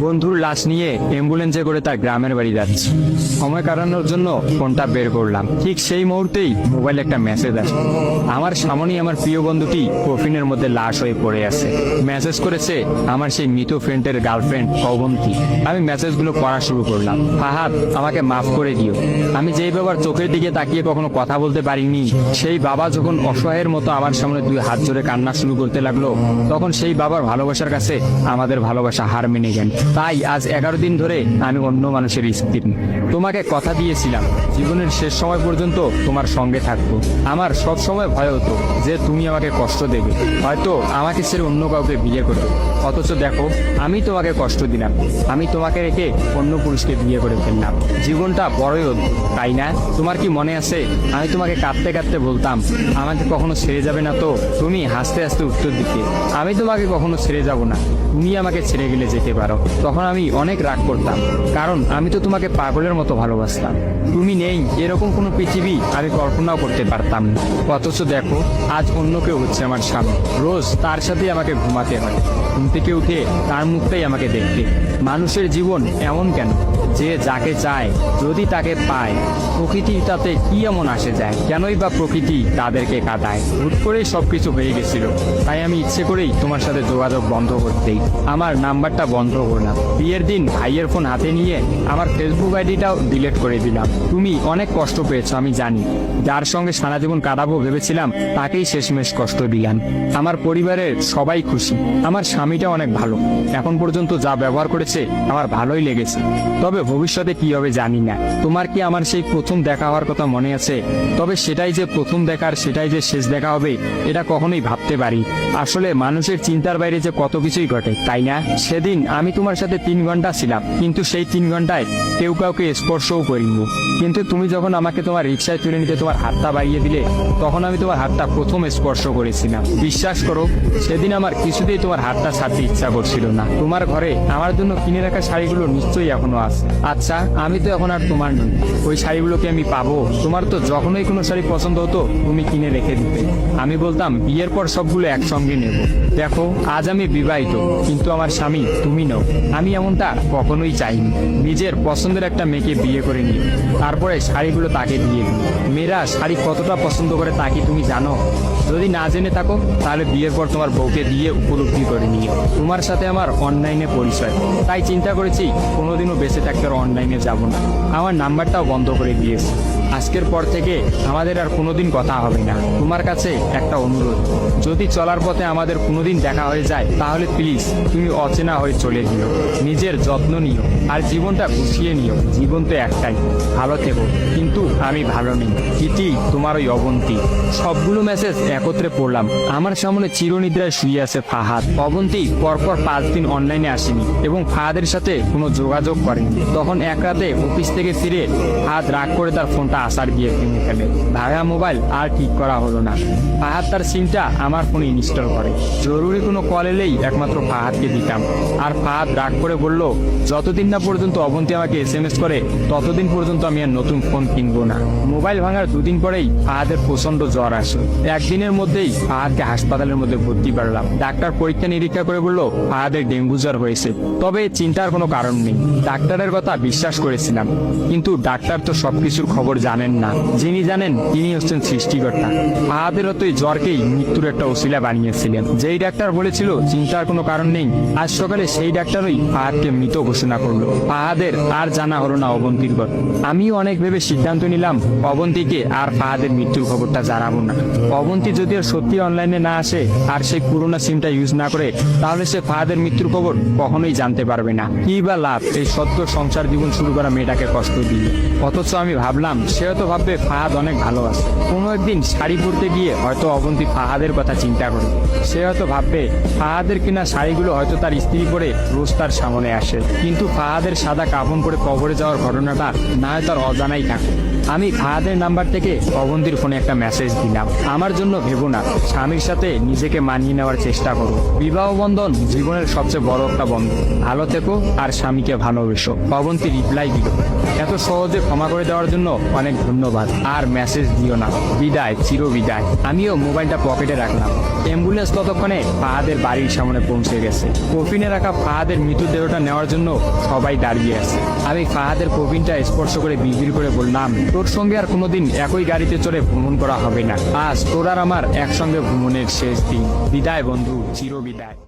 বন্ধুর লাশ নিয়ে অ্যাম্বুলেন্সে করে তার গ্রামের বাড়ি যাচ্ছে। সময় কাটানোর জন্য ফোনটা বের করলাম, ঠিক সেই মুহূর্তেই মোবাইলে একটা মেসেজ আসে। আমার সামনেই আমার প্রিয় বন্ধুটি কফিনের মধ্যে লাশ হয়ে পড়ে আছে। মেসেজ করেছে আমার সেই মৃত ফ্রেন্ডের গার্লফ্রেন্ড অবন্তী। আমি মেসেজগুলো পড়া শুরু করলাম। ফাহাদ, আমাকে মাফ করে দিও। আমি যেই বাবার চোখের দিকে তাকিয়ে কখনো কথা বলতে পারিনি, সেই বাবা যখন অসহায়ের মতো আমার সামনে দুই হাত জোরে কান্না শুরু করতে লাগলো, তখন সেই বাবার ভালোবাসার কাছে আমাদের ভালোবাসা হার মেনে গেল। তাই আজ 11 দিন ধরে আমি অন্য মানুষের স্ত্রী। তোমাকে কথা দিয়েছিলাম জীবনের শেষ সময় পর্যন্ত তোমার সঙ্গে থাকবো। আমার সব সময় ভয় হতো যে তুমি আমাকে কষ্ট দেবে, হয়তো আমাকে ছেড়ে অন্য কাউকে বিয়ে করবে। অথচ দেখো, আমি তোমাকে কষ্ট দিলাম, আমি তোমাকে রেখে অন্য পুরুষকে বিয়ে করে ফেললাম। জীবনটা বড়ই অদ্ভুত, তাই না? তোমার কি মনে আছে আমি তোমাকে কাঁদতে কাঁদতে বলতাম আমাকে কখনো ছেড়ে যাবে না? তো তুমি হাসতে হাসতে উত্তর দিতে আমি তোমাকে কখনো ছেড়ে যাব না, তুমি আমাকে ছেড়ে গেলে যেতে পারো। তখন আমি অনেক রাগ করতাম, কারণ আমি তো তোমাকে পাগলের মতো ভালোবাসতাম। তুমি নেই এরকম কোনো পৃথিবী আমি কল্পনাও করতে পারতাম না। অথচ দেখো, আজ অন্য কেউ হচ্ছে আমার সামনে। রোজ তার সাথে আমাকে ঘুমাতে হয়, ঘুম থেকে উঠে তার মুখটাই আমাকে দেখতে। মানুষের জীবন এমন কেন যে যাকে চায় যদি তাকে পায়? প্রকৃতির তাতে কি এমন আসে যায়? কেনই বা প্রকৃতি তাদেরকে কাঁদায়? হুট করেই সবকিছু হয়ে গেছিল, তাই আমি ইচ্ছে করেই তোমার সাথে যোগাযোগ বন্ধ করতেই আমার নাম্বারটা বন্ধ করলাম। বিয়ের দিন ভাইয়ের ফোন হাতে নিয়ে আমার ফেসবুক আইডিটাও ডিলিট করে দিলাম। তুমি অনেক কষ্ট পেয়েছো আমি জানি, যার সঙ্গে সারা জীবন কাটাবো ভেবেছিলাম তাকেই শেষমেশ কষ্ট দিলাম। আমার পরিবারের সবাই খুশি, আমার স্বামীটা অনেক ভালো, এখন পর্যন্ত যা ব্যবহার করেছে আমার ভালোই লেগেছে। তবে ভবিষ্যতে কি হবে জানি না। তোমার কি আমার সেই প্রথম দেখা হওয়ার কথা মনে আছে? তবে সেটাই যে প্রথম দেখার, সেটাই যে শেষ দেখা হবে, এটা কখনোই ভাবতে পারি। আসলে মানুষের চিন্তার বাইরে যে কত কিছুই ঘটে, তাই না? সেদিন আমি তোমার সাথে 3 ঘন্টা ছিলাম, কিন্তু সেই 3 ঘন্টায় কেউ কাউকে স্পর্শও করিনি। কিন্তু তুমি যখন আমাকে তোমার রিক্সায় তুলে নিতে তোমার হাতটা বাড়িয়ে দিলে, তখন আমি তোমার হাতটা প্রথম স্পর্শ করেছিলাম। বিশ্বাস করো, সেদিন আমার কিছুতেই তোমার হাতটা ছাড়তে ইচ্ছা করছিল না। তোমার ঘরে আমার জন্য কিনে রাখা শাড়িগুলো নিশ্চয়ই এখনো আছে। আচ্ছা, আমি তো এখন আর তোমার নই, ওই শাড়িগুলোকে আমি পাবো? তোমার তো যখনই কোনো শাড়ি পছন্দ হতো তুমি কিনে রেখে দিতে, আমি বলতাম বিয়ের পর সবগুলো একসঙ্গে নেব। দেখো, আজ আমি বিবাহিত, কিন্তু আমার স্বামী তুমি নও। আমি এমনটা কখনোই চাইনি। নিজের পছন্দের একটা মেয়েকে বিয়ে করে নিই, তারপরে শাড়িগুলো তাকে দিয়ে দিই। মেয়েরা শাড়ি কতটা পছন্দ করে তা কি তুমি জানো? যদি না জেনে থাকো তাহলে বিয়ের পর তোমার বউকে দিয়ে উপলব্ধি করে নিও। তোমার সাথে আমার অনলাইনে পরিচয়, তাই চিন্তা করেছি কোনোদিনও বেঁচে থাকতে আর অনলাইনে যাব না। আমার নাম্বারটাও বন্ধ করে দিয়েছি। আজকের পর থেকে আমাদের আর কোনোদিন কথা হবে না। তোমার কাছে একটা অনুরোধ, যদি চলার পথে আমাদের কোনোদিন দেখা হয়ে যায় তাহলে প্লিজ তুমি অচেনা হয়ে চলে দিও। নিজের যত্ন নিও আর জীবনটা গুছিয়ে নিও। জীবন তো একটাই, ভালো থেকো। কিন্তু আমি ভালো নেই, ইতি তোমার ওই অবন্তী। সবগুলো মেসেজ একত্রে পড়লাম। আমার সামনে চিরনিদ্রায় শুয়ে আছে ফাহাদ। অবন্তী পরপর 5 দিন অনলাইনে আসেনি এবং ফাহাদের সাথে কোনো যোগাযোগ করেনি। তখন এক রাতে অফিস থেকে ফিরে ফাহাদ রাগ করে তার ফোনটা আসার গিয়ে ভেঙে ফেলে। ভাঙা মোবাইল আর ঠিক করা হলো না। ফাহাদ তার সিমটা আমার ফোনে ইনস্টল করে। জরুরি কোনো কল এলেই একমাত্র ফাহাদকে দিতাম। আর ফাহাদ রাগ করে বলল, যতদিন না পর্যন্ত অবন্তী আমাকে SMS করে ততদিন পর্যন্ত আমি আর নতুন ফোন কিনবো না। মোবাইল ভাঙার 2 দিন পরেই ফাহাদের প্রচন্ড জ্বর আসে। একদিনের মধ্যেই ফাহাদকে হাসপাতালের মধ্যে ভর্তি করলাম। ডাক্তার পরীক্ষা নিরীক্ষা করে বলল ফাহাদের ডেঙ্গু জ্বর হয়েছে। তবে চিন্তার কোনো কারণ নেই, ডাক্তারের কথা বিশ্বাস করেছিলাম। কিন্তু ডাক্তার তো সবকিছুর খবর জানেন না, যিনি জানেন তিনি হচ্ছেন সৃষ্টিকর্তা। ফাহাদের হয়তো এই জ্বরকেই মৃত্যুর একটা ওসিলা বানিয়েছিলেন। যেই ডাক্তার বলেছিল চিন্তার কোনো কারণ নেই, আজ সকালে সেই ডাক্তারই ফাহাদকে মৃত ঘোষণা করলো। ফাহাদের আর জানা হলো না অবন্তীর কথা। আমিও অনেক ভেবে সিদ্ধান্ত নিলাম অবন্তীকে আর ফাহাদের মৃত্যুর খবরটা জানাবো না। অবন্তী যদি আর সত্যি অনলাইনে না আসে আর সেই পুরোনো সিমটা ইউজ না করে, তাহলে সে ফাহাদের মৃত্যুর খবর কখনোই জানতে পারবে না। কি বা লাভ এই সত্য সংসার জীবন শুরু করা মেয়েটাকে কষ্ট দিয়ে? অথচ আমি ভাবলাম সে হয়তো ভাববে ফাহাদ অনেক ভালো আছে। কোনো একদিন শাড়ি পরতে গিয়ে হয়তো অবন্তী ফাহাদের কথা চিন্তা করে। সে হয়তো ভাববে ফাহাদের কিনা শাড়িগুলো হয়তো তার স্ত্রী পরে রোজ তার সামনে আসে, কিন্তু ফাহাদের সাদা কাফন পরে কবরে যাওয়ার ঘটনাটা না হয় তার অজানাই থাকে। আমি ফাহাদের নাম্বার থেকে অবন্তীর ফোনে একটা মেসেজ দিলাম, আমার জন্য ভেবো না, স্বামীর সাথে নিজেকে মানিয়ে নেওয়ার চেষ্টা করো। বিবাহ বন্ধন জীবনের সবচেয়ে বড় একটা বন্ধন, ভালো থেকো আর স্বামীকে ভালোবেসো। অবন্তী রিপ্লাই দিল, এত সহজে ক্ষমা করে দেওয়ার জন্য অনেক ধন্যবাদ, আর মেসেজ দিও না, বিদায়, চির বিদায়। আমিও মোবাইলটা পকেটে রাখলাম। অ্যাম্বুলেন্স ততক্ষণে ফাহাদের বাড়ির সামনে পৌঁছে গেছে। কফিনে রাখা ফাহাদের মৃতদেহটা নেওয়ার জন্য সবাই দাঁড়িয়ে আছে। আমি ফাহাদের কফিনটা স্পর্শ করে বিড়বিড় করে বললাম, তোর সঙ্গে আর কোনোদিন একই গাড়িতে চড়ে ভ্রমণ করা হবে না। আজ তোর আর আমার একসঙ্গে ভ্রমণের শেষ দিন। বিদায় বন্ধু, চির বিদায়।